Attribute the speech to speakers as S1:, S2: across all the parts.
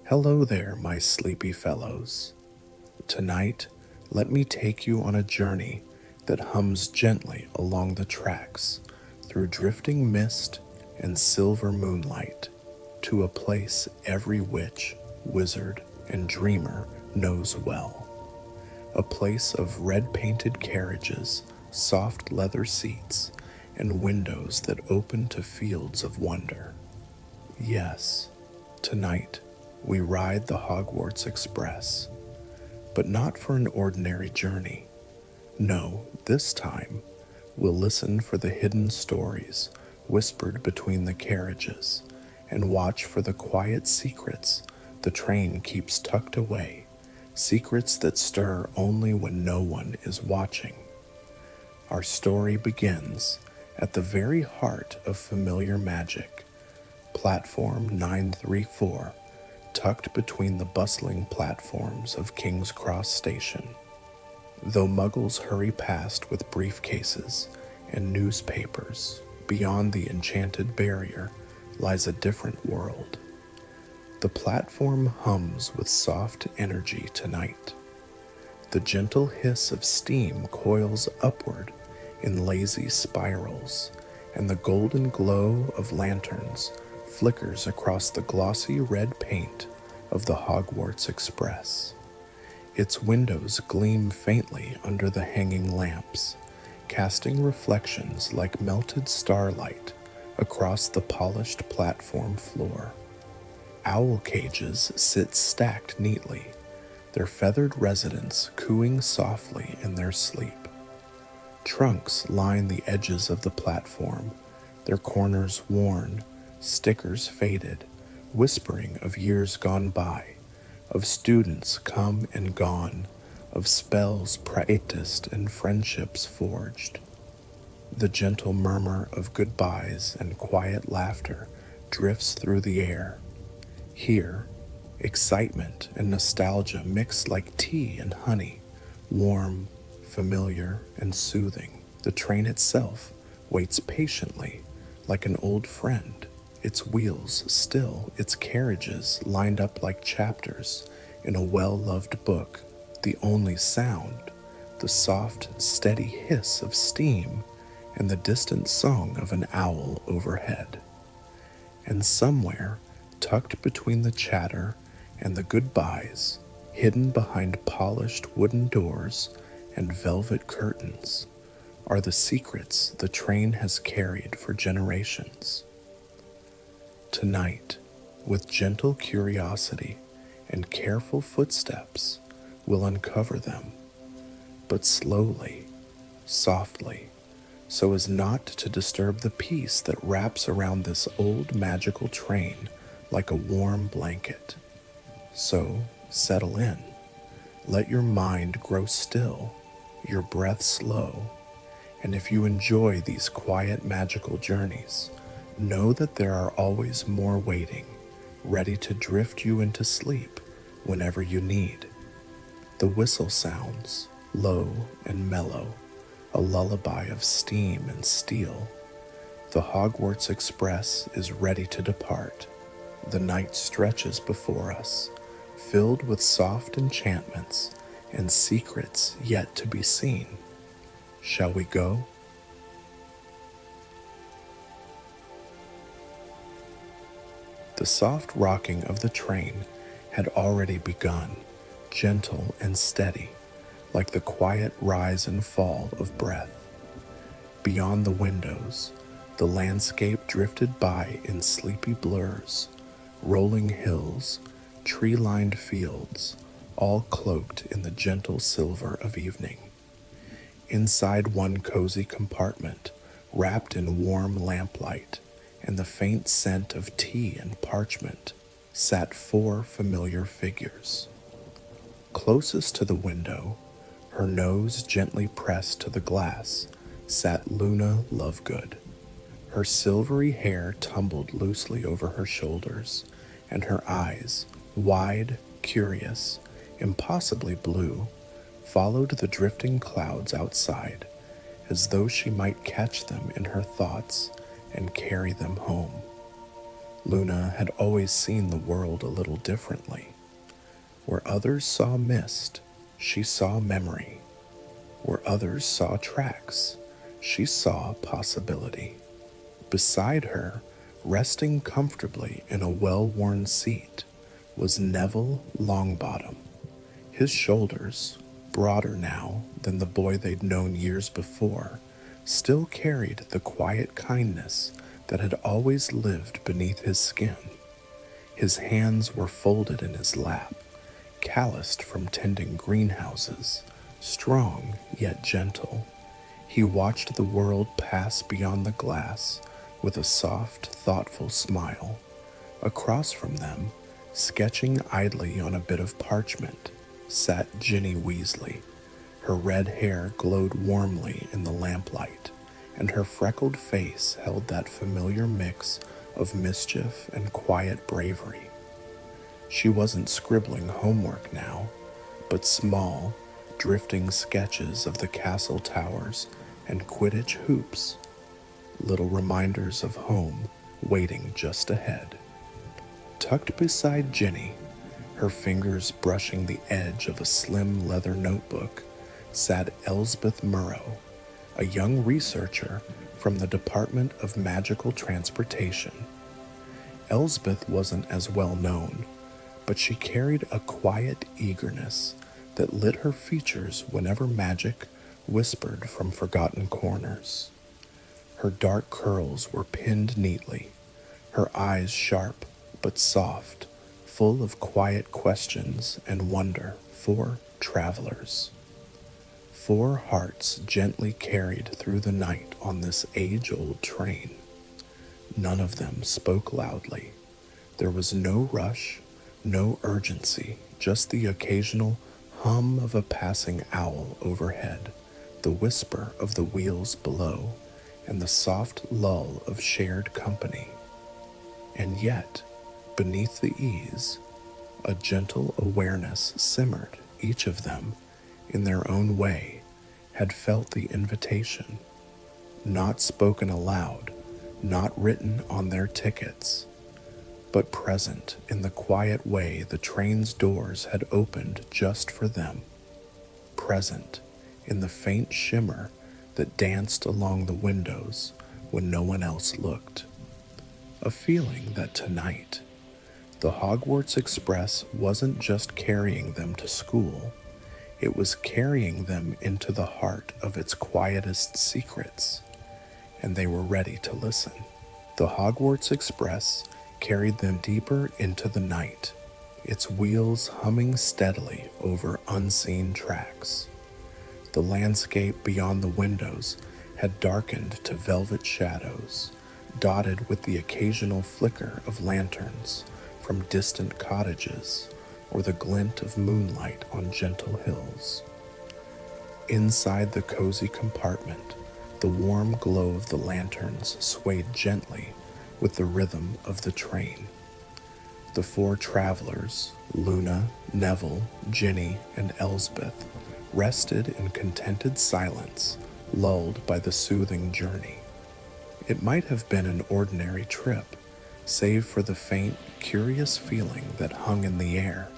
S1: Hello there, my sleepy fellows. Tonight, let me take you on a journey that hums gently along the tracks through drifting mist and silver moonlight to a place every witch, wizard, and dreamer knows well. A place of red-painted carriages, soft leather seats, and windows that open to fields of wonder. Yes, tonight we ride the Hogwarts Express, but not for an ordinary journey. No, this time we'll listen for the hidden stories whispered between the carriages and watch for the quiet secrets the train keeps tucked away, secrets that stir only when no one is watching. Our story begins at the very heart of familiar magic, Platform 934, tucked between the bustling platforms of King's Cross Station. Though muggles hurry past with briefcases and newspapers, beyond the enchanted barrier lies a different world. The platform hums with soft energy tonight. The gentle hiss of steam coils upward in lazy spirals, and the golden glow of lanterns flickers across the glossy red paint of the Hogwarts Express. Its windows gleam faintly under the hanging lamps, casting reflections like melted starlight across the polished platform floor. Owl cages sit stacked neatly, their feathered residents cooing softly in their sleep. Trunks line the edges of the platform, their corners worn, stickers faded, whispering of years gone by, of students come and gone, of spells practiced and friendships forged. The gentle murmur of goodbyes and quiet laughter drifts through the air. Here, excitement and nostalgia mix like tea and honey, warm, familiar, and soothing. The train itself waits patiently, like an old friend, its wheels still, its carriages lined up like chapters in a well-loved book. The only sound, the soft, steady hiss of steam and the distant song of an owl overhead. And somewhere, tucked between the chatter and the goodbyes, hidden behind polished wooden doors and velvet curtains, are the secrets the train has carried for generations. Tonight, with gentle curiosity and careful footsteps, we'll uncover them, but slowly, softly, so as not to disturb the peace that wraps around this old magical train like a warm blanket. So, settle in. Let your mind grow still, your breath slow, and if you enjoy these quiet magical journeys, know that there are always more waiting, ready to drift you into sleep whenever you need. The whistle sounds, low and mellow, a lullaby of steam and steel. The Hogwarts Express is ready to depart. The night stretches before us, filled with soft enchantments and secrets yet to be seen. Shall we go? The soft rocking of the train had already begun, gentle and steady, like the quiet rise and fall of breath. Beyond the windows, the landscape drifted by in sleepy blurs, rolling hills, tree-lined fields, all cloaked in the gentle silver of evening. Inside one cozy compartment, wrapped in warm lamplight and the faint scent of tea and parchment, sat 4 familiar figures. Closest to the window, her nose gently pressed to the glass, sat Luna Lovegood. Her silvery hair tumbled loosely over her shoulders, and her eyes, wide, curious, impossibly blue, followed the drifting clouds outside, as though she might catch them in her thoughts and carry them home. Luna had always seen the world a little differently. Where others saw mist, she saw memory. Where others saw tracks, she saw possibility. Beside her, resting comfortably in a well-worn seat, was Neville Longbottom. His shoulders, broader now than the boy they'd known years before, still carried the quiet kindness that had always lived beneath his skin. His hands were folded in his lap, calloused from tending greenhouses, strong yet gentle. He watched the world pass beyond the glass with a soft, thoughtful smile. Across from them, sketching idly on a bit of parchment, sat Ginny Weasley. Her red hair glowed warmly in the lamplight, and her freckled face held that familiar mix of mischief and quiet bravery. She wasn't scribbling homework now, but small, drifting sketches of the castle towers and Quidditch hoops, little reminders of home waiting just ahead. Tucked beside Ginny, her fingers brushing the edge of a slim leather notebook, sat Elsbeth Murrow, a young researcher from the Department of Magical Transportation. Elsbeth wasn't as well known, but she carried a quiet eagerness that lit her features whenever magic whispered from forgotten corners. Her dark curls were pinned neatly, her eyes sharp but soft, full of quiet questions and wonder for travelers. 4 hearts gently carried through the night on this age-old train. None of them spoke loudly. There was no rush, no urgency, just the occasional hum of a passing owl overhead, the whisper of the wheels below, and the soft lull of shared company. And yet, beneath the ease, a gentle awareness simmered. Each of them, in their own way, had felt the invitation, not spoken aloud, not written on their tickets, but present in the quiet way the train's doors had opened just for them, present in the faint shimmer that danced along the windows when no one else looked. A feeling that tonight, the Hogwarts Express wasn't just carrying them to school, it was carrying them into the heart of its quietest secrets, and they were ready to listen. The Hogwarts Express carried them deeper into the night, its wheels humming steadily over unseen tracks. The landscape beyond the windows had darkened to velvet shadows, dotted with the occasional flicker of lanterns from distant cottages or the glint of moonlight on gentle hills. Inside the cozy compartment, the warm glow of the lanterns swayed gently with the rhythm of the train. The 4 travelers, Luna, Neville, Ginny, and Elsbeth, rested in contented silence, lulled by the soothing journey. It might have been an ordinary trip, save for the faint, curious feeling that hung in the air,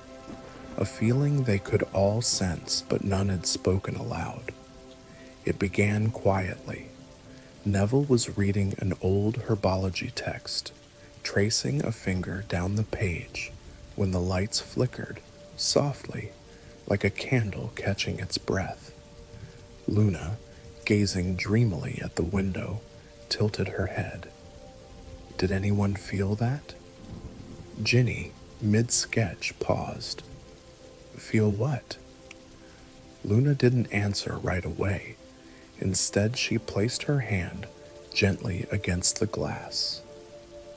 S1: a feeling they could all sense but none had spoken aloud. It began quietly. Neville was reading an old herbology text, tracing a finger down the page when the lights flickered, softly, like a candle catching its breath. Luna, gazing dreamily at the window, tilted her head. Did anyone feel that? Ginny, mid-sketch, paused. Feel what? Luna didn't answer right away. Instead, she placed her hand gently against the glass.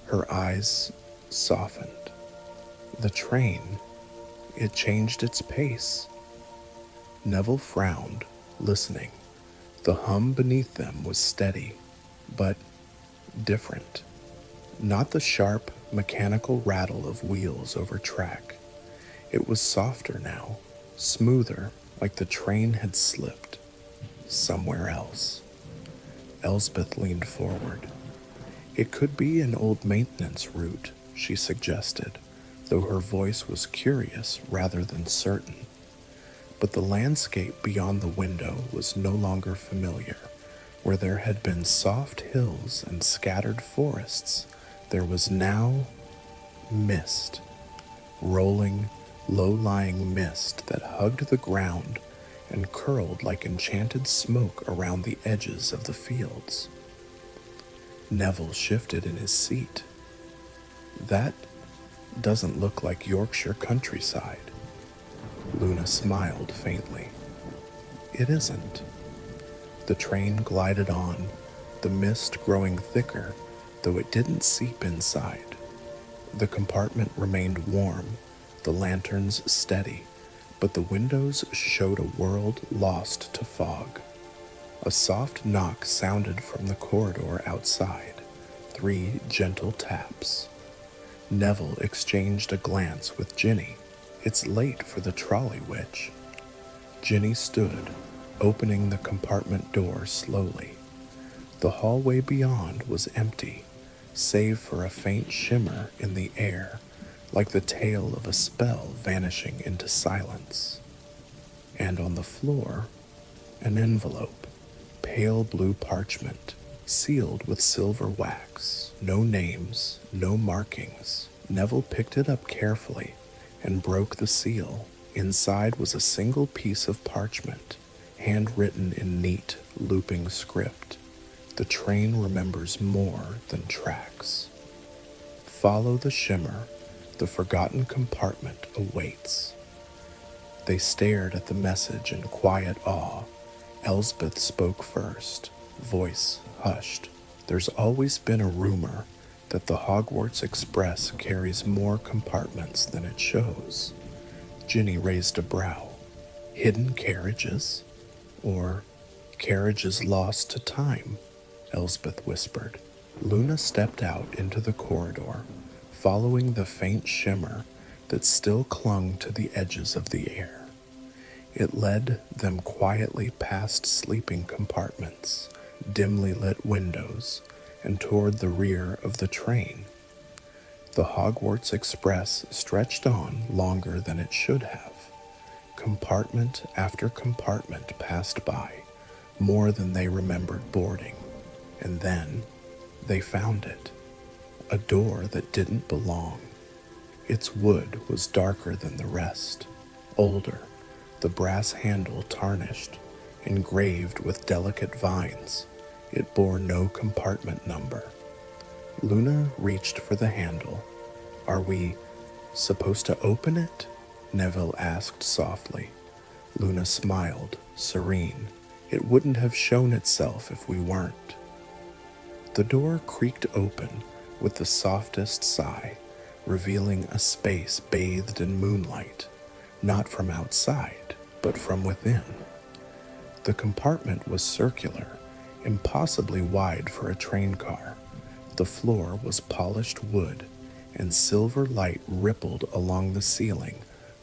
S1: Her eyes softened. The train, it changed its pace. Neville frowned, listening. The hum beneath them was steady, but different. Not the sharp, mechanical rattle of wheels over track. It was softer now, smoother, like the train had slipped somewhere else. Elsbeth leaned forward. It could be an old maintenance route, she suggested, though her voice was curious rather than certain. But the landscape beyond the window was no longer familiar. Where there had been soft hills and scattered forests, there was now mist, rolling, low-lying mist that hugged the ground and curled like enchanted smoke around the edges of the fields. Neville shifted in his seat. That doesn't look like Yorkshire countryside. Luna smiled faintly. It isn't. The train glided on, the mist growing thicker, though it didn't seep inside. The compartment remained warm, the lanterns steady, but the windows showed a world lost to fog. A soft knock sounded from the corridor outside, 3 gentle taps. Neville exchanged a glance with Ginny. It's late for the trolley witch. Ginny stood, opening the compartment door slowly. The hallway beyond was empty, save for a faint shimmer in the air, like the tail of a spell vanishing into silence. And on the floor, an envelope, pale blue parchment, sealed with silver wax. No names, no markings. Neville picked it up carefully and broke the seal. Inside was a single piece of parchment, handwritten in neat, looping script. The train remembers more than tracks. Follow the shimmer. The forgotten compartment awaits. They stared at the message in quiet awe. Elsbeth spoke first, voice hushed. There's always been a rumor that the Hogwarts Express carries more compartments than it shows. Ginny raised a brow. Hidden carriages? Or carriages lost to time? Elsbeth whispered. Luna stepped out into the corridor, following the faint shimmer that still clung to the edges of the air. It led them quietly past sleeping compartments, dimly lit windows, and toward the rear of the train. The Hogwarts Express stretched on longer than it should have. Compartment after compartment passed by, more than they remembered boarding, and then they found it. A door that didn't belong. Its wood was darker than the rest, older, the brass handle tarnished, engraved with delicate vines. It bore no compartment number. Luna reached for the handle. Are we supposed to open it? Neville asked softly. Luna smiled, serene. It wouldn't have shown itself if we weren't. The door creaked open with the softest sigh, revealing a space bathed in moonlight, not from outside, but from within. The compartment was circular, impossibly wide for a train car. The floor was polished wood, and silver light rippled along the ceiling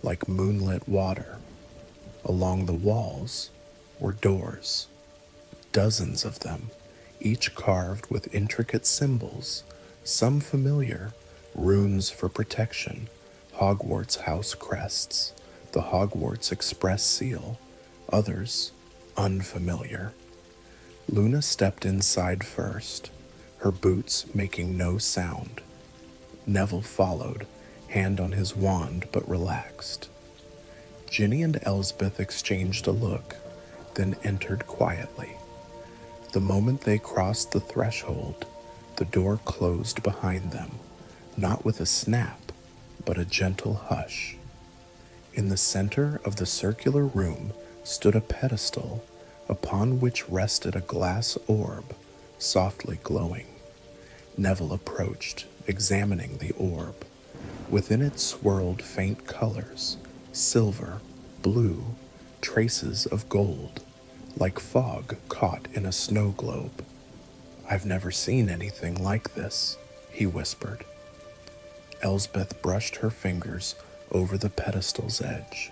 S1: like moonlit water. Along the walls were doors, dozens of them, each carved with intricate symbols, some familiar, runes for protection, Hogwarts house crests, the Hogwarts Express seal, others unfamiliar. Luna stepped inside first, her boots making no sound. Neville followed, hand on his wand but relaxed. Ginny and Elsbeth exchanged a look, then entered quietly. The moment they crossed the threshold, the door closed behind them, not with a snap, but a gentle hush. In the center of the circular room stood a pedestal upon which rested a glass orb, softly glowing. Neville approached, examining the orb. Within it swirled faint colors, silver, blue, traces of gold, like fog caught in a snow globe. I've never seen anything like this, he whispered. Elsbeth brushed her fingers over the pedestal's edge.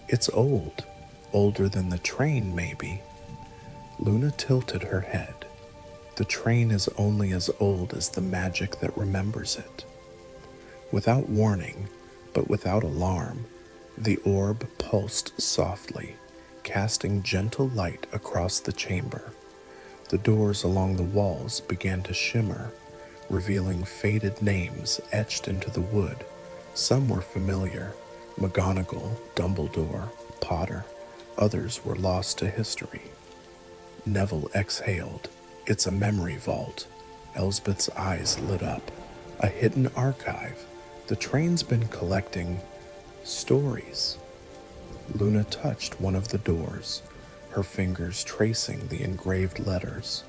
S1: It's old, older than the train, maybe. Luna tilted her head. The train is only as old as the magic that remembers it. Without warning, but without alarm, the orb pulsed softly, casting gentle light across the chamber. The doors along the walls began to shimmer, revealing faded names etched into the wood. Some were familiar: McGonagall, Dumbledore, Potter. Others were lost to history. Neville exhaled. It's a memory vault. Elsbeth's eyes lit up. A hidden archive. The train's been collecting stories. Luna touched one of the doors, her fingers tracing the engraved letters.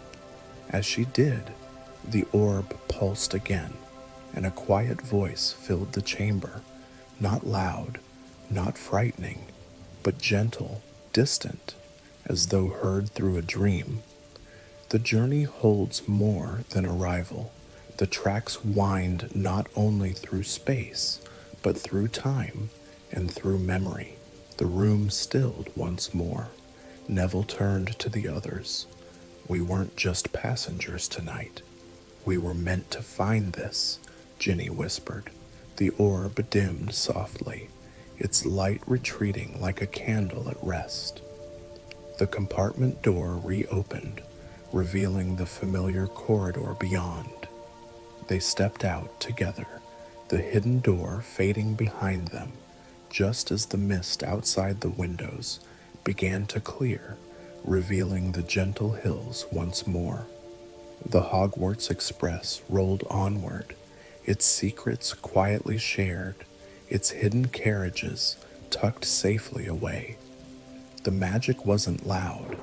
S1: As she did, the orb pulsed again, and a quiet voice filled the chamber, not loud, not frightening, but gentle, distant, as though heard through a dream. The journey holds more than arrival. The tracks wind not only through space, but through time and through memory. The room stilled once more. Neville turned to the others. We weren't just passengers tonight. We were meant to find this, Ginny whispered. The orb dimmed softly, its light retreating like a candle at rest. The compartment door reopened, revealing the familiar corridor beyond. They stepped out together, the hidden door fading behind them, just as the mist outside the windows began to clear, revealing the gentle hills once more. The Hogwarts Express rolled onward, its secrets quietly shared, its hidden carriages tucked safely away. The magic wasn't loud.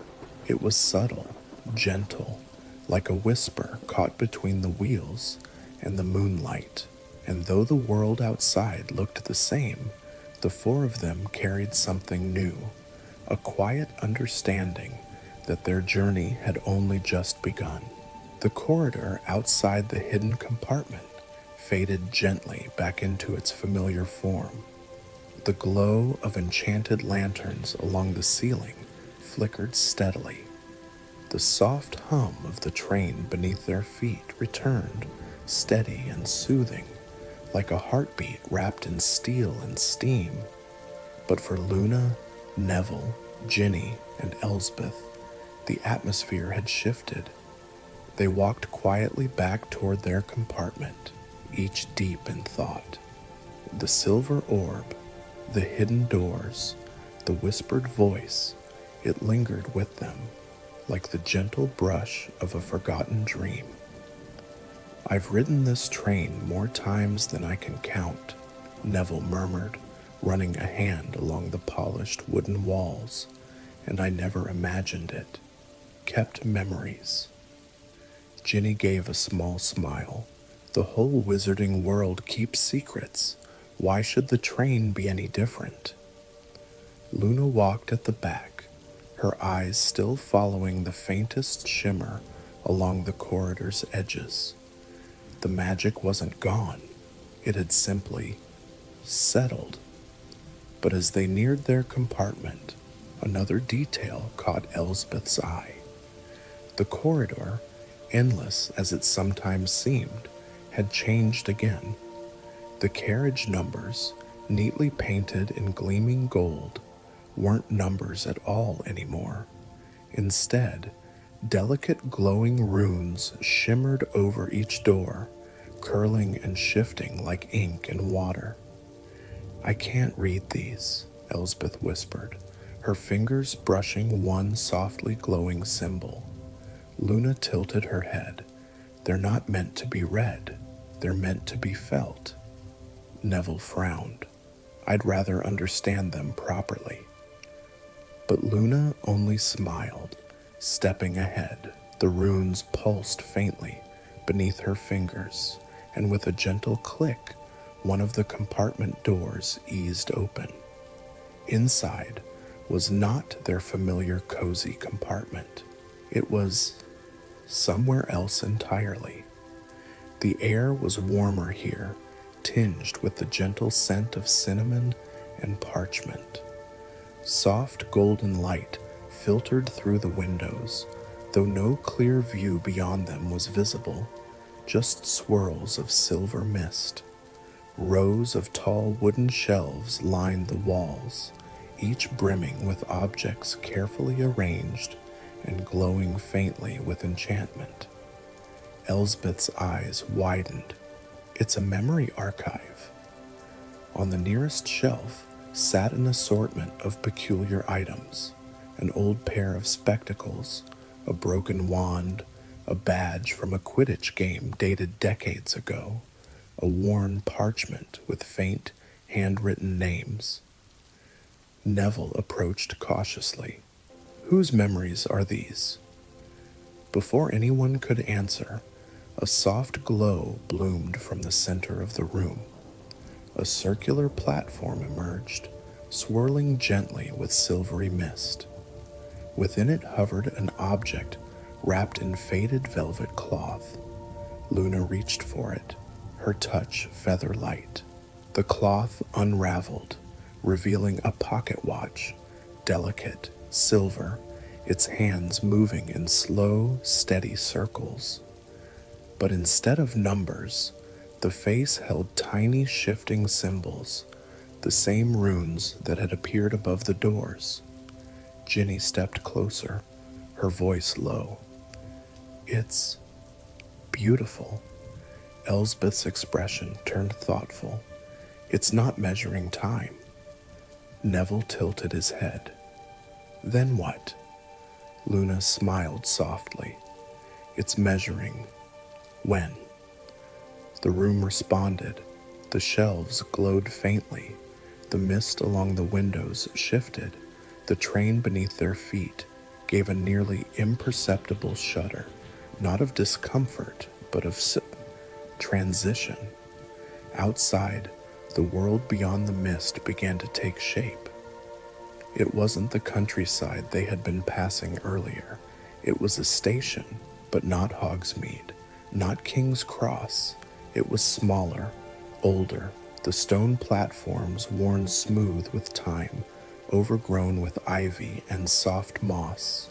S1: It was subtle, gentle, like a whisper caught between the wheels and the moonlight. And though the world outside looked the same, the four of them carried something new, a quiet understanding that their journey had only just begun. The corridor outside the hidden compartment faded gently back into its familiar form. The glow of enchanted lanterns along the ceiling flickered steadily. The soft hum of the train beneath their feet returned, steady and soothing, like a heartbeat wrapped in steel and steam. But for Luna, Neville, Ginny, and Elsbeth, the atmosphere had shifted. They walked quietly back toward their compartment, each deep in thought. The silver orb, the hidden doors, the whispered voice, it lingered with them, like the gentle brush of a forgotten dream. I've ridden this train more times than I can count, Neville murmured, running a hand along the polished wooden walls, and I never imagined it. Kept memories. Ginny gave a small smile. The whole wizarding world keeps secrets. Why should the train be any different? Luna walked at the back, her eyes still following the faintest shimmer along the corridor's edges. The magic wasn't gone. It had simply settled. But as they neared their compartment, another detail caught Elsbeth's eye. The corridor, endless as it sometimes seemed, had changed again. The carriage numbers, neatly painted in gleaming gold, weren't numbers at all anymore. Instead, delicate glowing runes shimmered over each door, curling and shifting like ink in water. I can't read these, Elsbeth whispered, her fingers brushing one softly glowing symbol. Luna tilted her head. They're not meant to be read. They're meant to be felt. Neville frowned. I'd rather understand them properly. But Luna only smiled, stepping ahead. The runes pulsed faintly beneath her fingers, and with a gentle click, one of the compartment doors eased open. Inside was not their familiar cozy compartment. It was somewhere else entirely. The air was warmer here, tinged with the gentle scent of cinnamon and parchment. Soft golden light filtered through the windows, though no clear view beyond them was visible, just swirls of silver mist. Rows of tall wooden shelves lined the walls, each brimming with objects carefully arranged and glowing faintly with enchantment. Elsbeth's eyes widened. It's a memory archive. On the nearest shelf sat an assortment of peculiar items: an old pair of spectacles, a broken wand, a badge from a Quidditch game dated decades ago, a worn parchment with faint, handwritten names. Neville approached cautiously. Whose memories are these? Before anyone could answer, a soft glow bloomed from the center of the room. A circular platform emerged, swirling gently with silvery mist. Within it hovered an object wrapped in faded velvet cloth. Luna reached for it, her touch feather light. The cloth unraveled, revealing a pocket watch, delicate, silver, its hands moving in slow, steady circles. But instead of numbers, the face held tiny shifting symbols, the same runes that had appeared above the doors. Ginny stepped closer, her voice low. It's beautiful. Elsbeth's expression turned thoughtful. It's not measuring time. Neville tilted his head. Then what? Luna smiled softly. It's measuring when. The room responded. The shelves glowed faintly. The mist along the windows shifted. The train beneath their feet gave a nearly imperceptible shudder, not of discomfort, but of transition. Outside, the world beyond the mist began to take shape. It wasn't the countryside they had been passing earlier. It was a station, but not Hogsmeade, not King's Cross. It was smaller, older, the stone platforms worn smooth with time, overgrown with ivy and soft moss.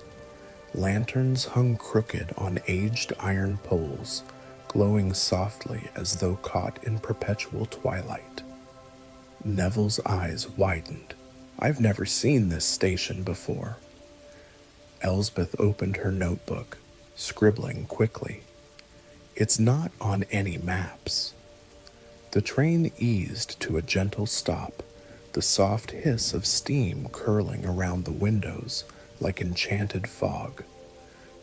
S1: Lanterns hung crooked on aged iron poles, glowing softly as though caught in perpetual twilight. Neville's eyes widened. I've never seen this station before. Elsbeth opened her notebook, scribbling quickly. It's not on any maps. The train eased to a gentle stop, the soft hiss of steam curling around the windows like enchanted fog.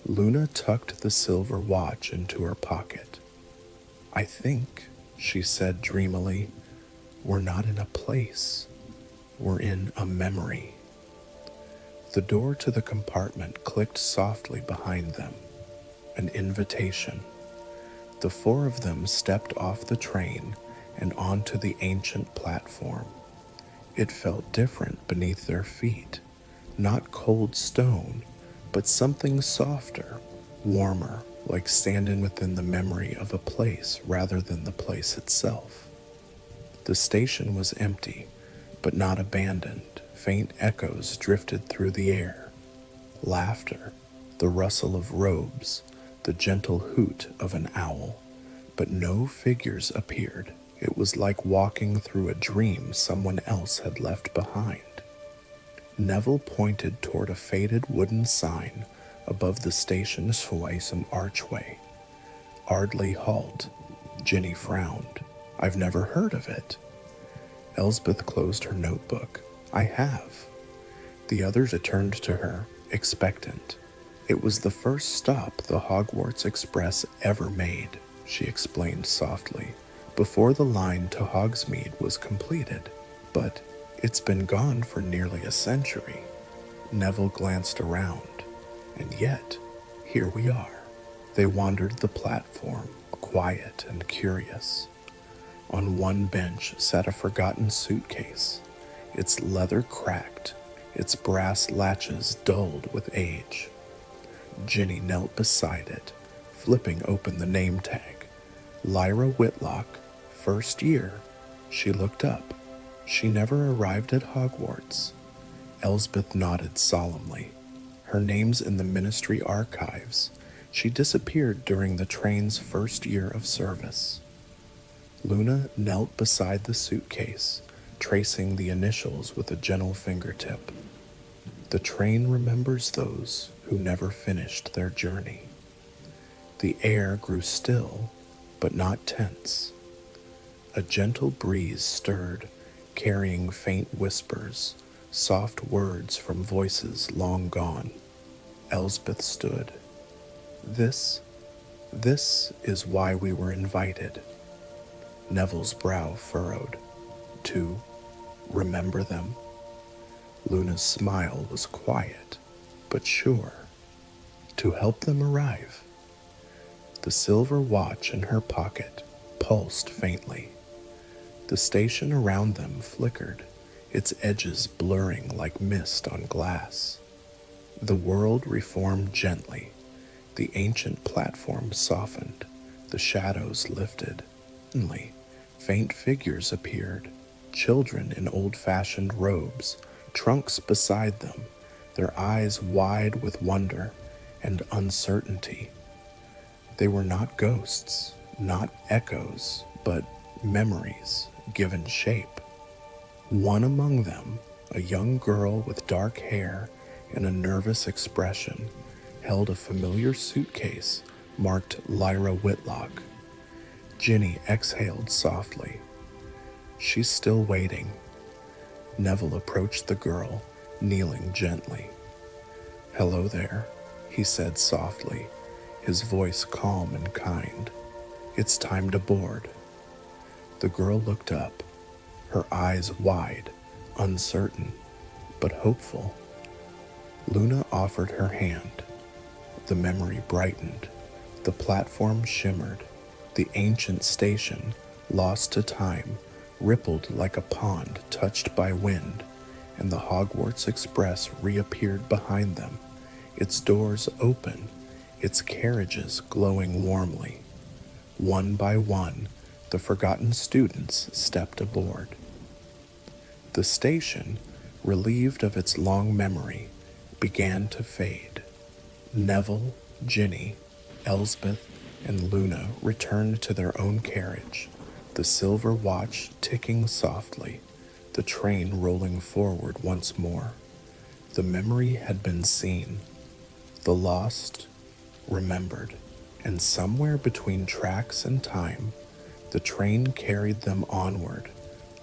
S1: Luna tucked the silver watch into her pocket. I think, she said dreamily, we're not in a place. We're in a memory. The door to the compartment clicked softly behind them. An invitation. The four of them stepped off the train and onto the ancient platform. It felt different beneath their feet. Not cold stone, but something softer, warmer, like standing within the memory of a place rather than the place itself. The station was empty, but not abandoned. Faint echoes drifted through the air. Laughter, the rustle of robes, the gentle hoot of an owl. But no figures appeared. It was like walking through a dream someone else had left behind. Neville pointed toward a faded wooden sign above the station's foyer archway. Ardley Halt. Ginny frowned. I've never heard of it. Elsbeth closed her notebook. I have. The others turned to her, expectant. It was the first stop the Hogwarts Express ever made, she explained softly, before the line to Hogsmeade was completed. But it's been gone for nearly a century. Neville glanced around, and yet, here we are. They wandered the platform, quiet and curious. On one bench sat a forgotten suitcase, its leather cracked, its brass latches dulled with age. Ginny knelt beside it, flipping open the name tag. Lyra Whitlock, first year. She looked up. She never arrived at Hogwarts. Elsbeth nodded solemnly. Her name's in the Ministry archives. She disappeared during the train's first year of service. Luna knelt beside the suitcase, tracing the initials with a gentle fingertip. The train remembers those who never finished their journey. The air grew still, but not tense. A gentle breeze stirred, carrying faint whispers, soft words from voices long gone. Elsbeth stood. This is why we were invited. Neville's brow furrowed. To remember them. Luna's smile was quiet, but sure. To help them arrive. The silver watch in her pocket pulsed faintly. The station around them flickered, its edges blurring like mist on glass. The world reformed gently. The ancient platform softened. The shadows lifted. Suddenly, faint figures appeared, children in old-fashioned robes, trunks beside them, their eyes wide with wonder and uncertainty. They were not ghosts, not echoes, but memories given shape. One among them, a young girl with dark hair and a nervous expression, held a familiar suitcase marked Lyra Whitlock. Ginny exhaled softly. She's still waiting. Neville approached the girl, kneeling gently. "Hello there," he said softly, his voice calm and kind. "It's time to board." The girl looked up, her eyes wide, uncertain, but hopeful. Luna offered her hand. The memory brightened. The platform shimmered. The ancient station, lost to time, rippled like a pond touched by wind, and the Hogwarts Express reappeared behind them, its doors open, its carriages glowing warmly. One by one, the forgotten students stepped aboard. The station, relieved of its long memory, began to fade. Neville, Ginny, Elsbeth, and Luna returned to their own carriage, the silver watch ticking softly, the train rolling forward once more. The memory had been seen, the lost remembered, and somewhere between tracks and time, the train carried them onward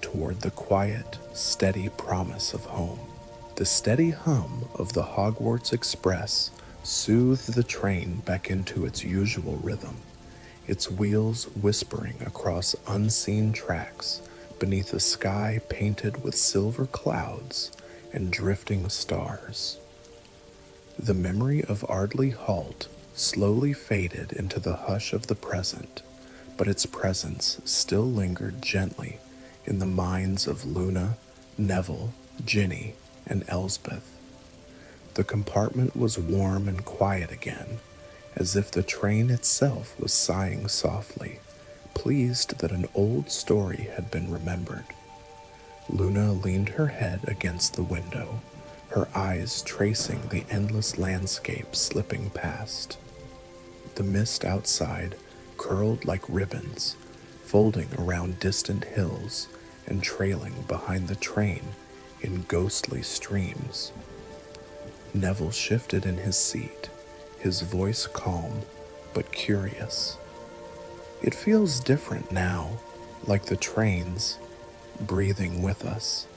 S1: toward the quiet, steady promise of home. The steady hum of the Hogwarts Express soothed the train back into its usual rhythm, its wheels whispering across unseen tracks beneath a sky painted with silver clouds and drifting stars. The memory of Ardley Halt slowly faded into the hush of the present, but its presence still lingered gently in the minds of Luna, Neville, Ginny, and Elsbeth. The compartment was warm and quiet again, as if the train itself was sighing softly, pleased that an old story had been remembered. Luna leaned her head against the window, her eyes tracing the endless landscape slipping past. The mist outside curled like ribbons, folding around distant hills and trailing behind the train in ghostly streams. Neville shifted in his seat, his voice calm but curious. "It feels different now, like the train's breathing with us."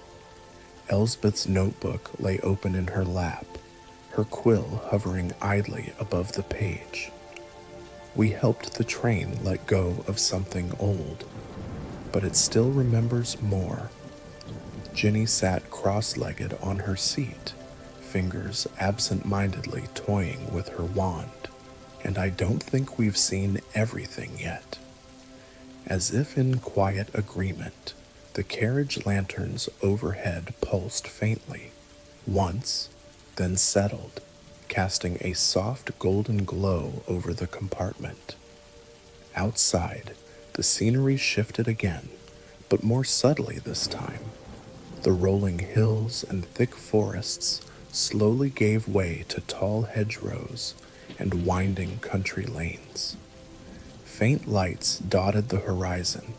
S1: Elsbeth's notebook lay open in her lap, her quill hovering idly above the page. "We helped the train let go of something old, but it still remembers more." Ginny sat cross-legged on her seat, fingers absent-mindedly toying with her wand. "And I don't think we've seen everything yet." As if in quiet agreement, the carriage lanterns overhead pulsed faintly, once, then settled, casting a soft golden glow over the compartment. Outside, the scenery shifted again, but more subtly this time. The rolling hills and thick forests slowly gave way to tall hedgerows and winding country lanes. Faint lights dotted the horizon,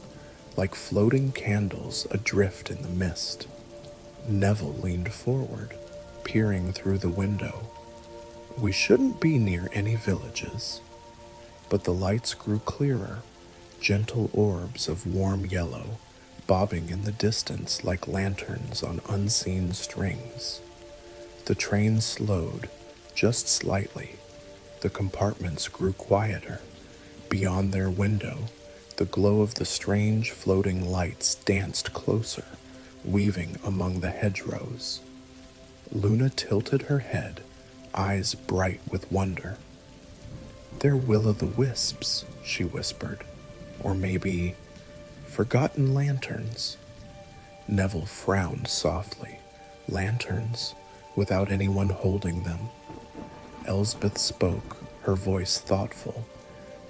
S1: like floating candles adrift in the mist. Neville leaned forward, peering through the window. We shouldn't be near any villages. But the lights grew clearer, gentle orbs of warm yellow, bobbing in the distance like lanterns on unseen strings. The train slowed, just slightly. The compartments grew quieter. Beyond their window, the glow of the strange floating lights danced closer, weaving among the hedgerows. Luna tilted her head, eyes bright with wonder. "They're will-o'-the-wisps," she whispered. "Or maybe forgotten lanterns." Neville frowned softly. Lanterns, without anyone holding them. Elsbeth spoke, her voice thoughtful.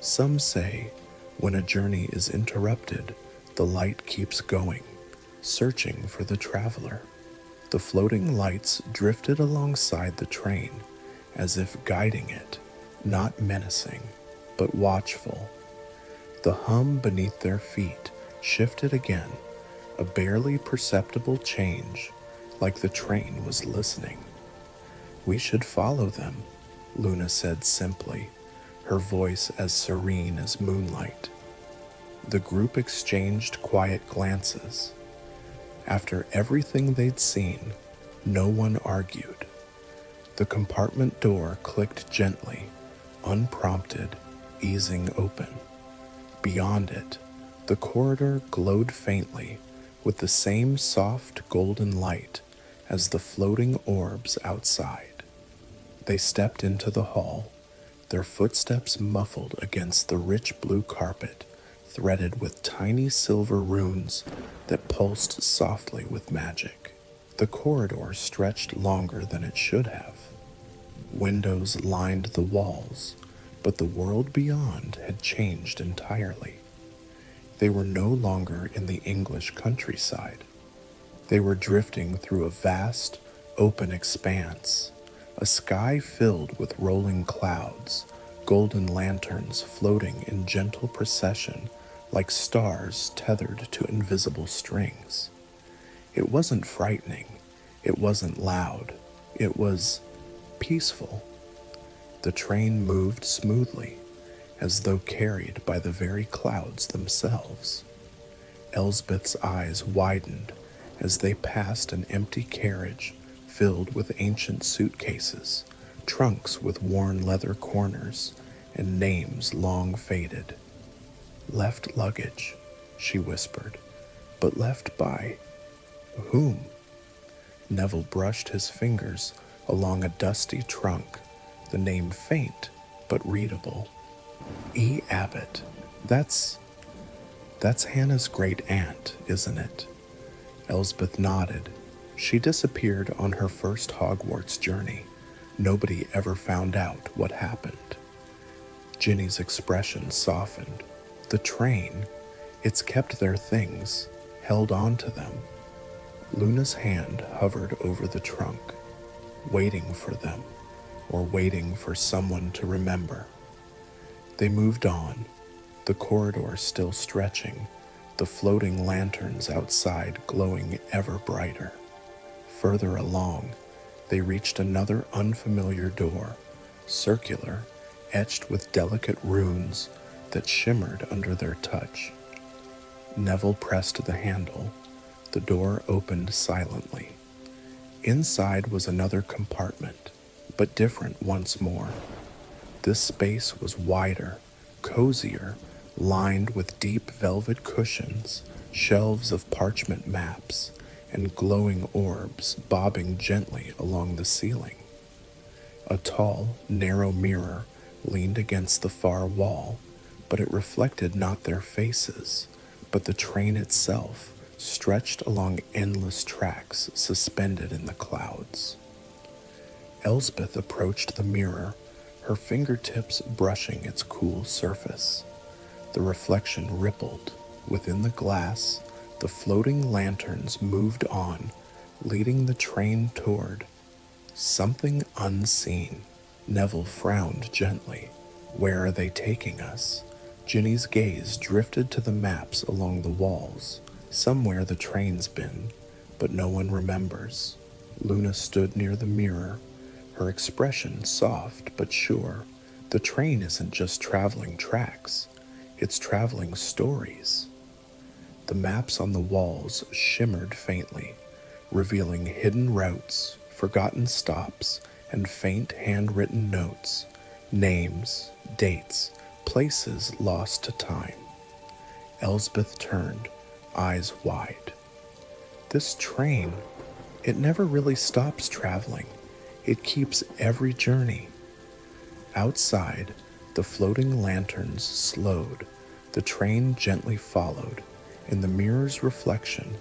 S1: "Some say, when a journey is interrupted, the light keeps going, searching for the traveler." The floating lights drifted alongside the train, as if guiding it, not menacing, but watchful. The hum beneath their feet shifted again, a barely perceptible change, like the train was listening. "We should follow them," Luna said simply, her voice as serene as moonlight. The group exchanged quiet glances. After everything they'd seen, no one argued. The compartment door clicked gently, unprompted, easing open. Beyond it, the corridor glowed faintly with the same soft golden light as the floating orbs outside. They stepped into the hall, their footsteps muffled against the rich blue carpet, threaded with tiny silver runes that pulsed softly with magic. The corridor stretched longer than it should have. Windows lined the walls, but the world beyond had changed entirely. They were no longer in the English countryside. They were drifting through a vast, open expanse, a sky filled with rolling clouds, golden lanterns floating in gentle procession like stars tethered to invisible strings. It wasn't frightening, it wasn't loud, it was peaceful. The train moved smoothly, as though carried by the very clouds themselves. Elsbeth's eyes widened as they passed an empty carriage filled with ancient suitcases, trunks with worn leather corners, and names long faded. "Left luggage," she whispered, "but left by whom?" Neville brushed his fingers along a dusty trunk, the name faint but readable. "E. Abbott. That's Hannah's great-aunt, isn't it?" Elsbeth nodded. She disappeared on her first Hogwarts journey. Nobody ever found out what happened. Ginny's expression softened. The train, it's kept their things, held on to them. Luna's hand hovered over the trunk, waiting for them, or waiting for someone to remember. They moved on, the corridor still stretching, the floating lanterns outside glowing ever brighter. Further along, they reached another unfamiliar door, circular, etched with delicate runes that shimmered under their touch. Neville pressed the handle. The door opened silently. Inside was another compartment, but different once more. This space was wider, cozier, lined with deep velvet cushions, shelves of parchment maps, and glowing orbs bobbing gently along the ceiling. A tall, narrow mirror leaned against the far wall, but it reflected not their faces, but the train itself, stretched along endless tracks suspended in the clouds. Elsbeth approached the mirror, her fingertips brushing its cool surface. The reflection rippled. Within the glass, the floating lanterns moved on, leading the train toward something unseen. Neville frowned gently. "Where are they taking us?" Ginny's gaze drifted to the maps along the walls, somewhere the train's been, but no one remembers. Luna stood near the mirror, her expression soft but sure. The train isn't just traveling tracks, it's traveling stories. The maps on the walls shimmered faintly, revealing hidden routes, forgotten stops, and faint handwritten notes, names, dates, places lost to time. Elsbeth turned, eyes wide. This train, it never really stops traveling. It keeps every journey. Outside, the floating lanterns slowed. The train gently followed. In the mirror's reflection,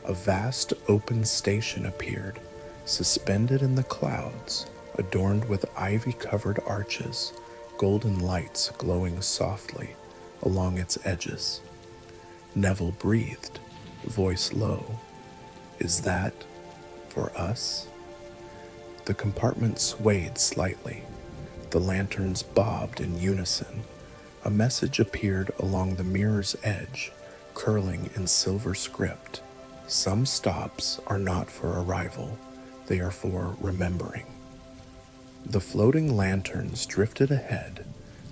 S1: a vast open station appeared, suspended in the clouds, adorned with ivy-covered arches, golden lights glowing softly along its edges. Neville breathed, voice low. Is that for us? The compartment swayed slightly. The lanterns bobbed in unison. A message appeared along the mirror's edge, curling in silver script. Some stops are not for arrival, they are for remembering. The floating lanterns drifted ahead,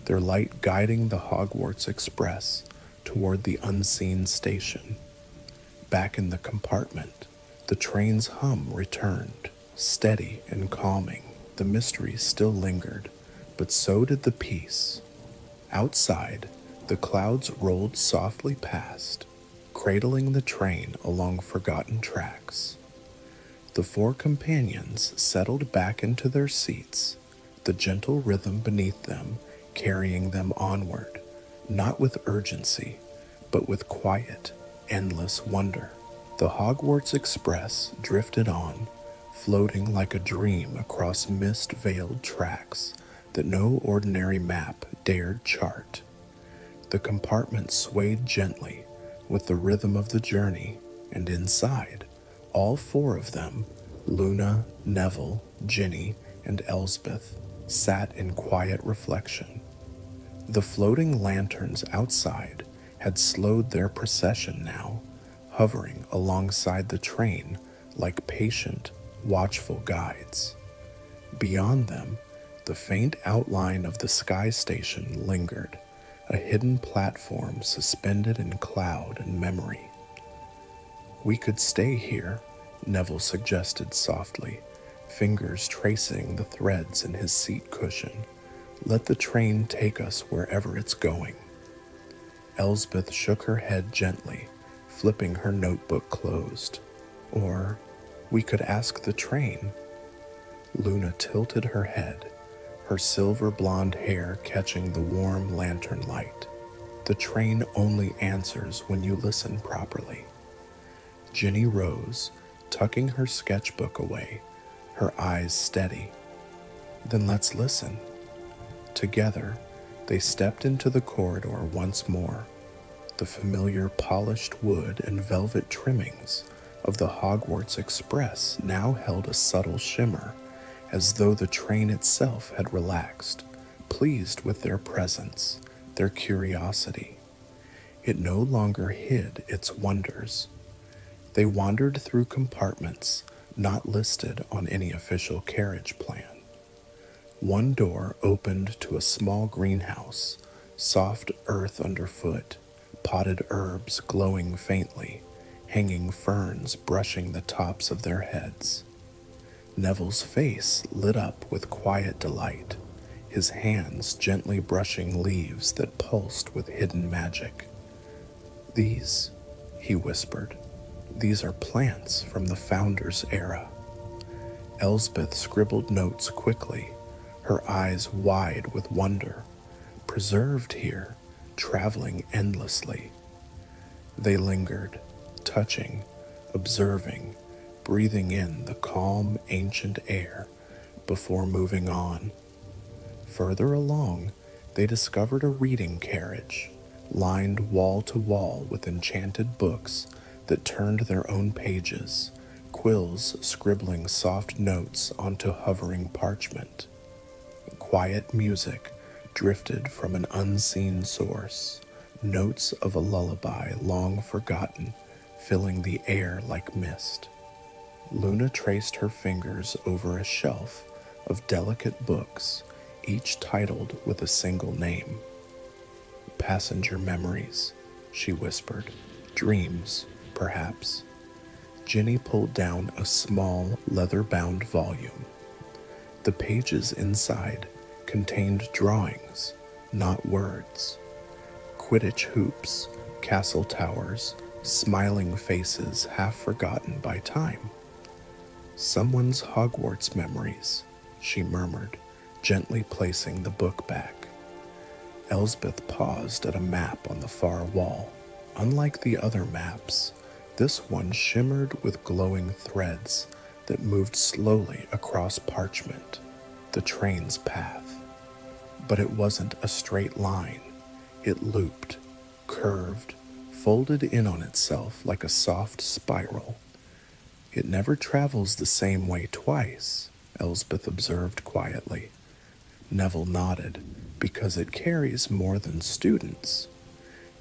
S1: their light guiding the Hogwarts Express toward the unseen station. Back in the compartment, the train's hum returned, steady and calming. The mystery still lingered, but so did the peace. Outside, the clouds rolled softly past, cradling the train along forgotten tracks. The four companions settled back into their seats, the gentle rhythm beneath them carrying them onward, not with urgency, but with quiet, endless wonder. The Hogwarts Express drifted on, floating like a dream across mist-veiled tracks that no ordinary map dared chart. The compartment swayed gently with the rhythm of the journey, and inside, all four of them, Luna, Neville, Ginny, and Elsbeth, sat in quiet reflection. The floating lanterns outside had slowed their procession now, hovering alongside the train like patient, watchful guides. Beyond them, the faint outline of the sky station lingered, a hidden platform suspended in cloud and memory. We could stay here, Neville suggested softly, fingers tracing the threads in his seat cushion. Let the train take us wherever it's going. Elsbeth shook her head gently, flipping her notebook closed. Or we could ask the train. Luna tilted her head, her silver blonde hair catching the warm lantern light. The train only answers when you listen properly. Ginny rose, tucking her sketchbook away, her eyes steady. Then let's listen. Together, they stepped into the corridor once more. The familiar polished wood and velvet trimmings of the Hogwarts Express now held a subtle shimmer, as though the train itself had relaxed, pleased with their presence, their curiosity. It no longer hid its wonders. They wandered through compartments not listed on any official carriage plan. One door opened to a small greenhouse, soft earth underfoot, potted herbs glowing faintly, hanging ferns brushing the tops of their heads. Neville's face lit up with quiet delight, his hands gently brushing leaves that pulsed with hidden magic. These, he whispered, these are plants from the Founder's era. Elsbeth scribbled notes quickly, her eyes wide with wonder. Preserved here, traveling endlessly. They lingered, touching, observing, breathing in the calm, ancient air before moving on. Further along, they discovered a reading carriage, lined wall to wall with enchanted books that turned their own pages, quills scribbling soft notes onto hovering parchment. Quiet music drifted from an unseen source, notes of a lullaby long forgotten, filling the air like mist. Luna traced her fingers over a shelf of delicate books, each titled with a single name. Passenger memories, she whispered. Dreams, perhaps. Ginny pulled down a small, leather-bound volume. The pages inside contained drawings, not words. Quidditch hoops, castle towers, smiling faces half forgotten by time. Someone's Hogwarts memories, she murmured, gently placing the book back. Elsbeth paused at a map on the far wall. Unlike the other maps, this one shimmered with glowing threads that moved slowly across parchment, the train's path. But it wasn't a straight line. It looped, curved, folded in on itself like a soft spiral. It never travels the same way twice, Elsbeth observed quietly. Neville nodded, because it carries more than students.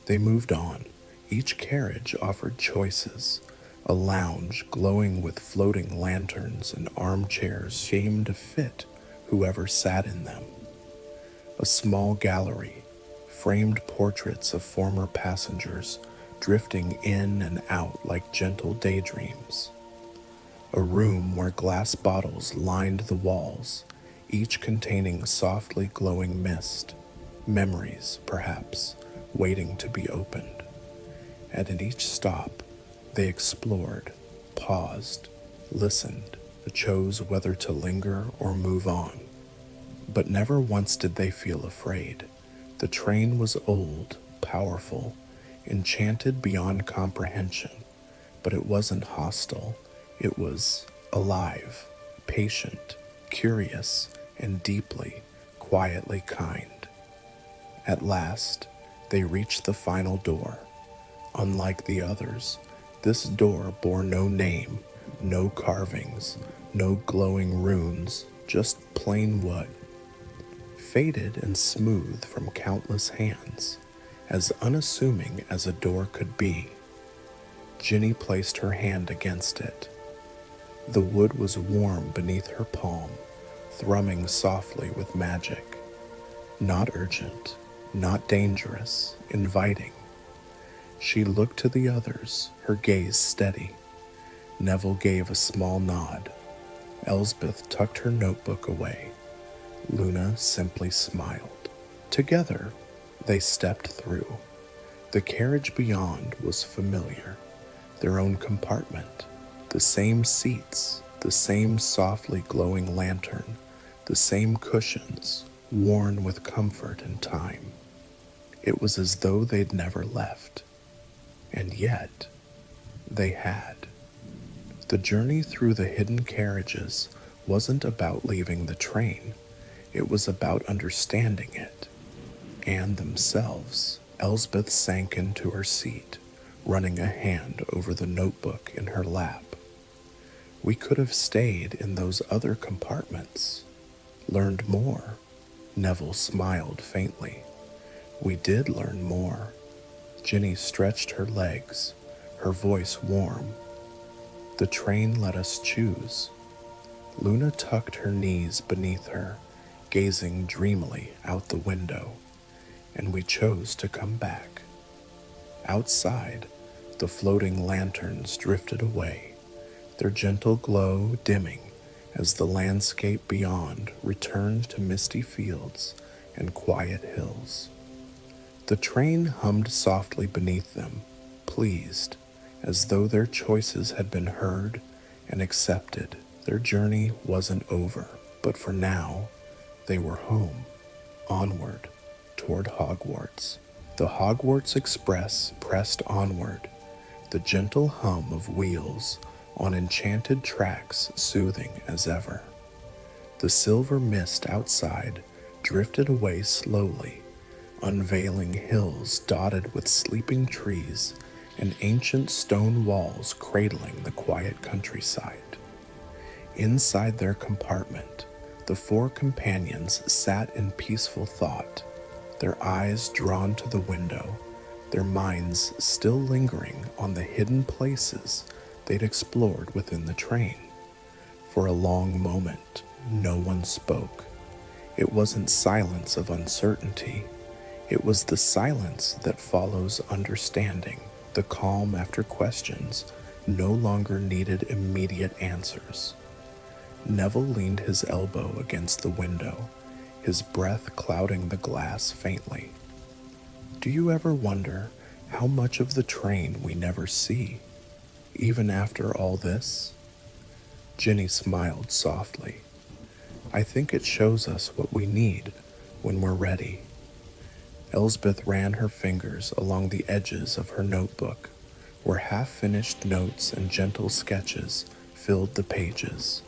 S1: They moved on. Each carriage offered choices, a lounge glowing with floating lanterns and armchairs seemed to fit whoever sat in them. A small gallery, framed portraits of former passengers drifting in and out like gentle daydreams. A room where glass bottles lined the walls, each containing softly glowing mist, memories, perhaps, waiting to be opened. And at each stop, they explored, paused, listened, chose whether to linger or move on. But never once did they feel afraid. The train was old, powerful, enchanted beyond comprehension, but it wasn't hostile. It was alive, patient, curious, and deeply, quietly kind. At last, they reached the final door. Unlike the others, this door bore no name, no carvings, no glowing runes, just plain wood. Faded and smooth from countless hands, as unassuming as a door could be. Ginny placed her hand against it. The wood was warm beneath her palm, thrumming softly with magic. Not urgent, not dangerous, inviting. She looked to the others, her gaze steady. Neville gave a small nod. Elsbeth tucked her notebook away. Luna simply smiled. Together, they stepped through. The carriage beyond was familiar. Their own compartment, the same seats, the same softly glowing lantern, the same cushions, worn with comfort and time. It was as though they'd never left. And yet, they had. The journey through the hidden carriages wasn't about leaving the train. It was about understanding it, and themselves. Elsbeth sank into her seat, running a hand over the notebook in her lap. We could have stayed in those other compartments, learned more. Neville smiled faintly. We did learn more. Ginny stretched her legs, her voice warm. The train let us choose. Luna tucked her knees beneath her, gazing dreamily out the window, and we chose to come back. Outside, the floating lanterns drifted away, their gentle glow dimming as the landscape beyond returned to misty fields and quiet hills. The train hummed softly beneath them, pleased, as though their choices had been heard and accepted. Their journey wasn't over, but for now, they were home, onward, toward Hogwarts. The Hogwarts Express pressed onward, the gentle hum of wheels on enchanted tracks soothing as ever. The silver mist outside drifted away slowly, unveiling hills dotted with sleeping trees and ancient stone walls cradling the quiet countryside. Inside their compartment, The four companions sat in peaceful thought, their eyes drawn to the window, their minds still lingering on the hidden places they'd explored within the train. For a long moment, no one spoke. It wasn't silence of uncertainty. It was the silence that follows understanding, the calm after questions no longer needed immediate answers. Neville leaned his elbow against the window, his breath clouding the glass faintly. Do you ever wonder how much of the train we never see, even after all this? Ginny smiled softly. I think it shows us what we need when we're ready. Elsbeth ran her fingers along the edges of her notebook, where half-finished notes and gentle sketches filled the pages.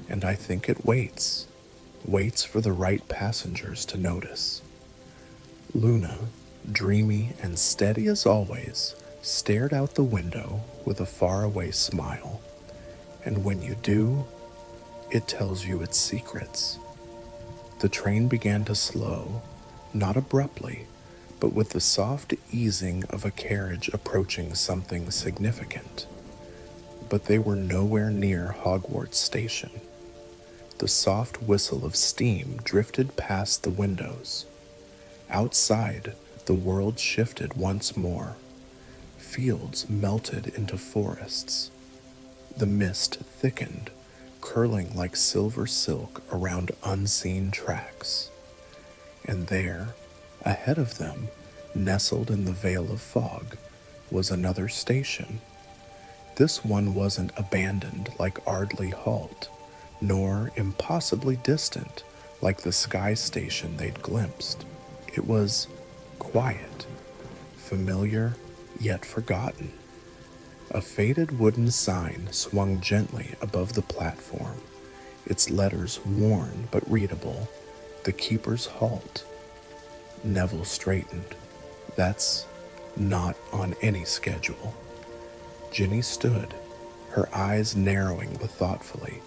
S1: And I think it waits for the right passengers to notice. Luna, dreamy and steady as always, stared out the window with a faraway smile. And when you do, it tells you its secrets. The train began to slow, not abruptly, but with the soft easing of a carriage approaching something significant. But they were nowhere near Hogwarts Station. The soft whistle of steam drifted past the windows. Outside, the world shifted once more. Fields melted into forests. The mist thickened, curling like silver silk around unseen tracks. And there, ahead of them, nestled in the veil of fog, was another station. This one wasn't abandoned like Ardley Halt, nor impossibly distant like the sky station they'd glimpsed. It was quiet, familiar, yet forgotten. A faded wooden sign swung gently above the platform, its letters worn but readable, The Keeper's Halt. Neville straightened. That's not on any schedule. Ginny stood, her eyes narrowing thoughtfully.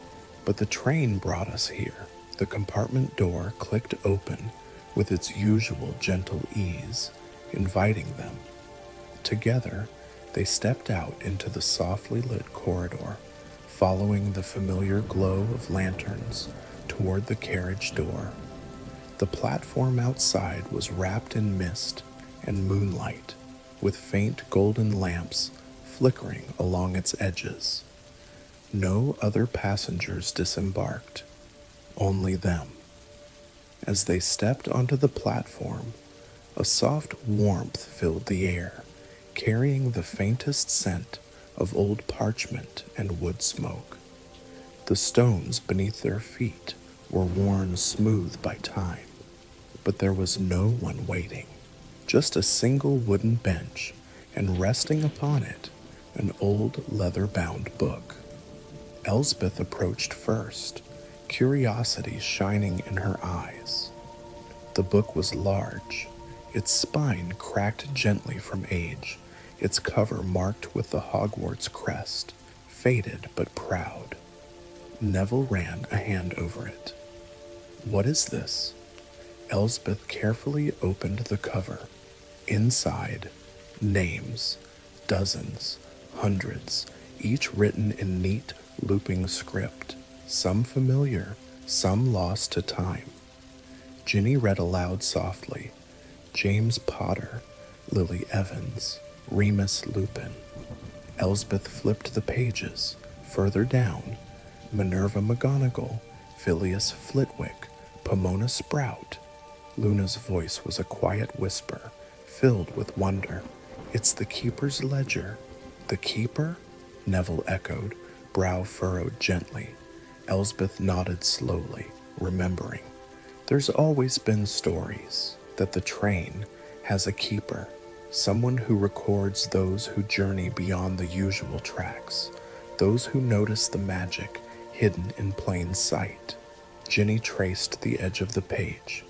S1: But the train brought us here. The compartment door clicked open with its usual gentle ease, inviting them. Together, they stepped out into the softly lit corridor, following the familiar glow of lanterns toward the carriage door. The platform outside was wrapped in mist and moonlight, with faint golden lamps flickering along its edges. No other passengers disembarked, only them. As they stepped onto the platform, a soft warmth filled the air, carrying the faintest scent of old parchment and wood smoke. The stones beneath their feet were worn smooth by time, but there was no one waiting, just a single wooden bench, and resting upon it, an old leather-bound book. Elsbeth approached first, curiosity shining in her eyes. The book was large, its spine cracked gently from age, its cover marked with the Hogwarts crest, faded but proud. Neville ran a hand over it. What is this? Elsbeth carefully opened the cover. Inside, names, dozens, hundreds, each written in neat, looping script, some familiar, some lost to time. Ginny read aloud softly. James Potter, Lily Evans, Remus Lupin. Elsbeth flipped the pages. Further down, Minerva McGonagall, Phileas Flitwick, Pomona Sprout. Luna's voice was a quiet whisper, filled with wonder. It's the Keeper's ledger. The Keeper? Neville echoed, brow furrowed gently. Elsbeth nodded slowly, remembering. There's always been stories that the train has a keeper, someone who records those who journey beyond the usual tracks, those who notice the magic hidden in plain sight. Ginny traced the edge of the page,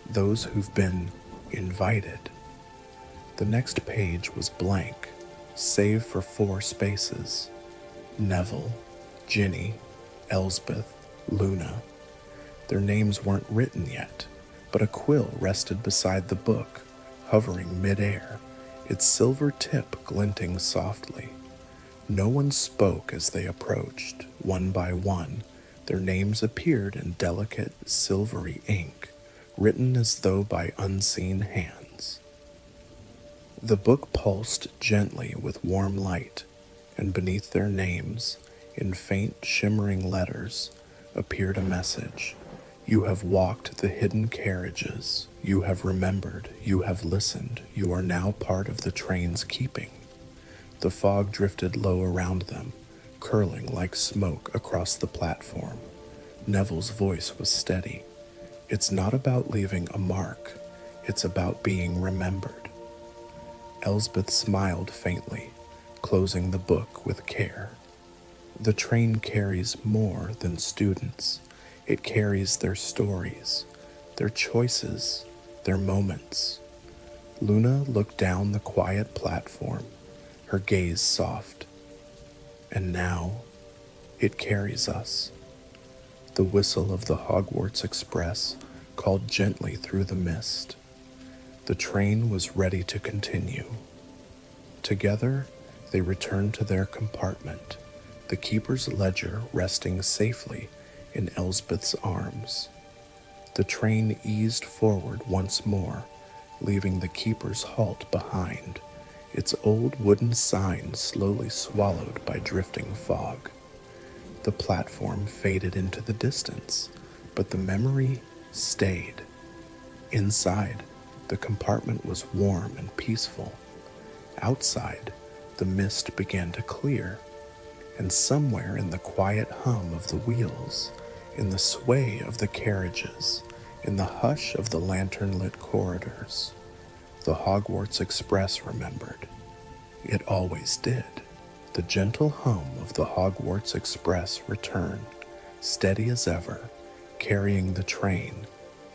S1: those who've been invited. The next page was blank, save for 4 spaces. Neville, Ginny, Elsbeth, Luna. Their names weren't written yet, but a quill rested beside the book, hovering mid-air, its silver tip glinting softly. No one spoke as they approached. One by one, their names appeared in delicate, silvery ink, written as though by unseen hands. The book pulsed gently with warm light, and beneath their names, in faint, shimmering letters, appeared a message. You have walked the hidden carriages. You have remembered. You have listened. You are now part of the train's keeping. The fog drifted low around them, curling like smoke across the platform. Neville's voice was steady. It's not about leaving a mark. It's about being remembered. Elsbeth smiled faintly, closing the book with care. The train carries more than students. It carries their stories, their choices, their moments. Luna looked down the quiet platform, her gaze soft. And now, it carries us. The whistle of the Hogwarts Express called gently through the mist. The train was ready to continue. Together, they returned to their compartment, the keeper's ledger resting safely in Elsbeth's arms. The train eased forward once more, leaving the keeper's halt behind, its old wooden sign slowly swallowed by drifting fog. The platform faded into the distance, but the memory stayed. Inside, the compartment was warm and peaceful. Outside, the mist began to clear, and somewhere in the quiet hum of the wheels, in the sway of the carriages, in the hush of the lantern-lit corridors, the Hogwarts Express remembered. It always did. The gentle hum of the Hogwarts Express returned, steady as ever, carrying the train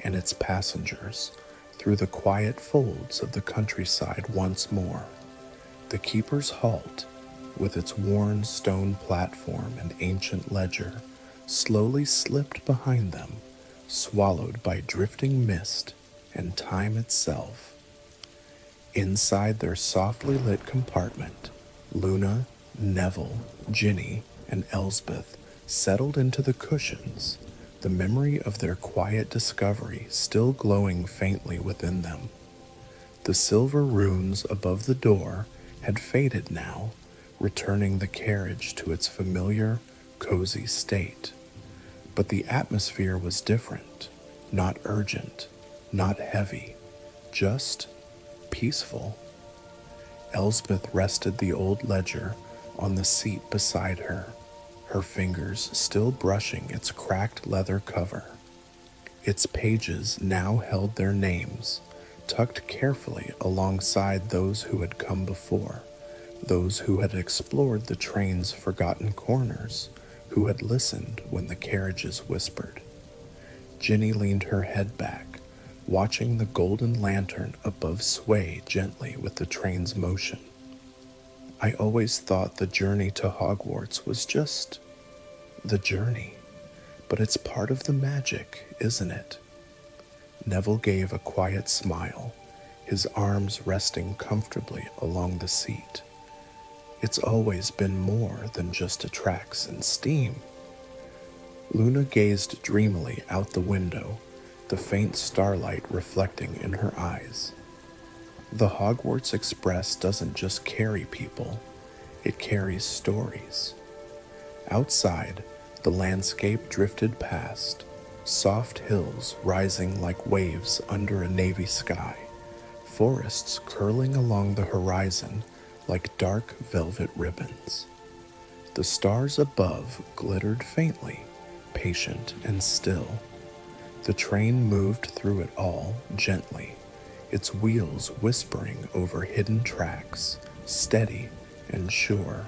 S1: and its passengers through the quiet folds of the countryside once more. The keeper's halt, with its worn stone platform and ancient ledger, slowly slipped behind them, swallowed by drifting mist and time itself. Inside their softly lit compartment, Luna, Neville, Ginny, and Elsbeth settled into the cushions, the memory of their quiet discovery still glowing faintly within them. The silver runes above the door had faded now, returning the carriage to its familiar, cozy state. But the atmosphere was different, not urgent, not heavy, just peaceful. Elsbeth rested the old ledger on the seat beside her, her fingers still brushing its cracked leather cover. Its pages now held their names, tucked carefully alongside those who had come before, those who had explored the train's forgotten corners, who had listened when the carriages whispered. Ginny leaned her head back, watching the golden lantern above sway gently with the train's motion. I always thought the journey to Hogwarts was just the journey, but it's part of the magic, isn't it? Neville gave a quiet smile, his arms resting comfortably along the seat. It's always been more than just tracks and steam. Luna gazed dreamily out the window, the faint starlight reflecting in her eyes. The Hogwarts Express doesn't just carry people, it carries stories. Outside, the landscape drifted past, soft hills rising like waves under a navy sky, forests curling along the horizon like dark velvet ribbons. The stars above glittered faintly, patient and still. The train moved through it all gently, its wheels whispering over hidden tracks, steady and sure.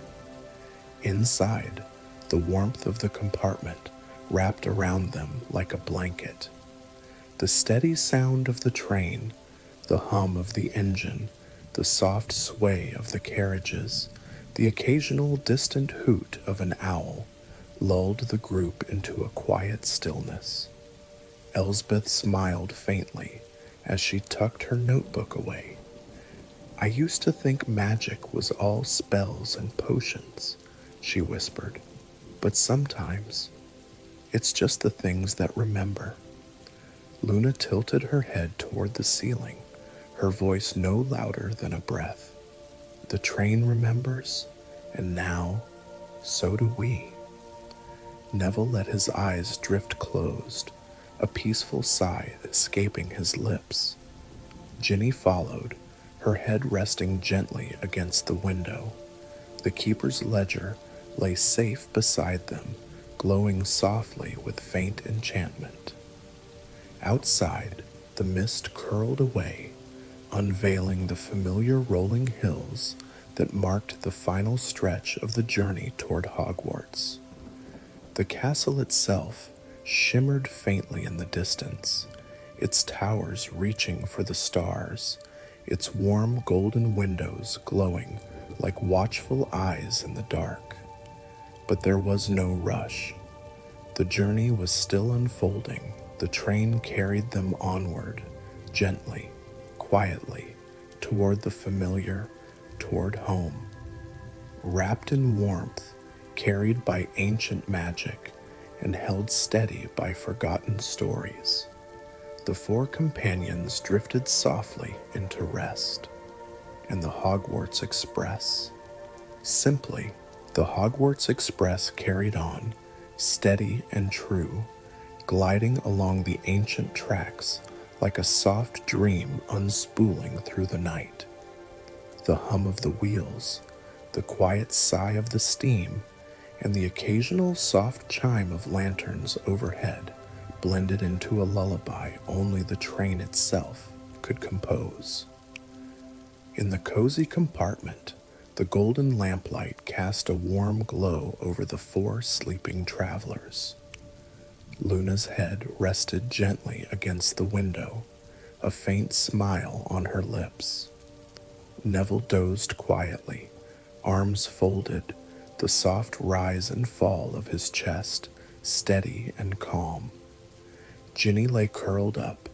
S1: Inside, the warmth of the compartment wrapped around them like a blanket. The steady sound of the train, the hum of the engine, the soft sway of the carriages, the occasional distant hoot of an owl lulled the group into a quiet stillness. Elsbeth smiled faintly as she tucked her notebook away. I used to think magic was all spells and potions, she whispered, but sometimes it's just the things that remember. Luna tilted her head toward the ceiling, her voice no louder than a breath. The train remembers, and now so do we. Neville let his eyes drift closed, a peaceful sigh escaping his lips. Ginny followed, her head resting gently against the window. The keeper's ledger lay safe beside them, glowing softly with faint enchantment. Outside, the mist curled away, unveiling the familiar rolling hills that marked the final stretch of the journey toward Hogwarts. The castle itself shimmered faintly in the distance, its towers reaching for the stars, its warm golden windows glowing like watchful eyes in the dark. But there was no rush. The journey was still unfolding. The train carried them onward, gently, quietly, toward the familiar, toward home. Wrapped in warmth, carried by ancient magic, and held steady by forgotten stories, the four companions drifted softly into rest. And the Hogwarts Express, simply, the Hogwarts Express carried on, steady and true, gliding along the ancient tracks like a soft dream unspooling through the night. The hum of the wheels, the quiet sigh of the steam, and the occasional soft chime of lanterns overhead blended into a lullaby only the train itself could compose. In the cozy compartment, the golden lamplight cast a warm glow over the four sleeping travelers. Luna's head rested gently against the window, a faint smile on her lips. Neville dozed quietly, arms folded, the soft rise and fall of his chest steady and calm. Ginny lay curled up,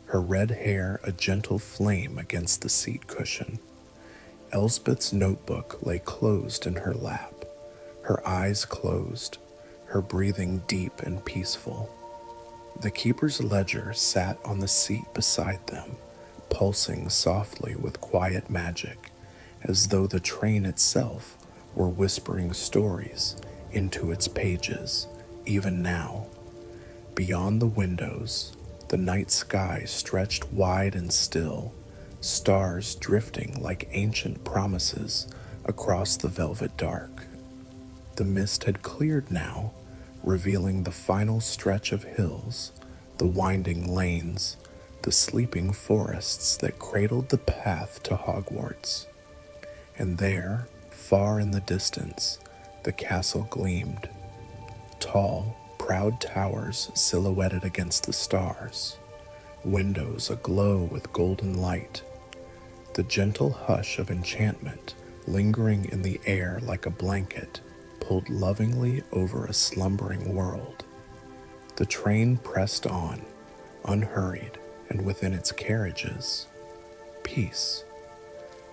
S1: her red hair a gentle flame against the seat cushion. Elsbeth's notebook lay closed in her lap, her eyes closed, her breathing deep and peaceful. The keeper's ledger sat on the seat beside them, pulsing softly with quiet magic, as though the train itself were whispering stories into its pages, even now. Beyond the windows, the night sky stretched wide and still, stars drifting like ancient promises across the velvet dark. The mist had cleared now, revealing the final stretch of hills, the winding lanes, the sleeping forests that cradled the path to Hogwarts. And there, far in the distance, the castle gleamed. Tall, proud towers silhouetted against the stars, windows aglow with golden light, the gentle hush of enchantment lingering in the air like a blanket pulled lovingly over a slumbering world. The train pressed on, unhurried, and within its carriages, peace.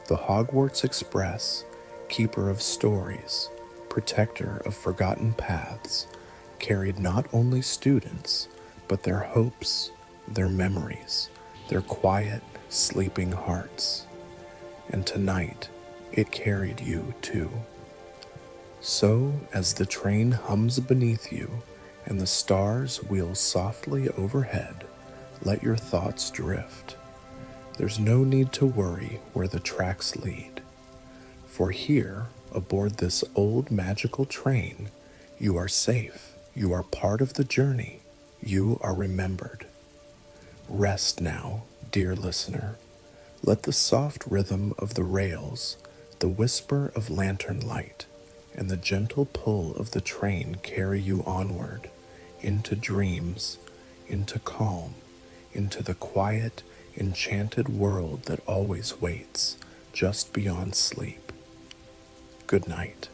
S1: The Hogwarts Express, keeper of stories, protector of forgotten paths, carried not only students, but their hopes, their memories, their quiet, sleeping hearts. And tonight, it carried you too. So, as the train hums beneath you and the stars wheel softly overhead, let your thoughts drift. There's no need to worry where the tracks lead. For here, aboard this old magical train, you are safe. You are part of the journey. You are remembered. Rest now, dear listener. Let the soft rhythm of the rails, the whisper of lantern light, and the gentle pull of the train carry you onward, into dreams, into calm, into the quiet, enchanted world that always waits just beyond sleep. Good night.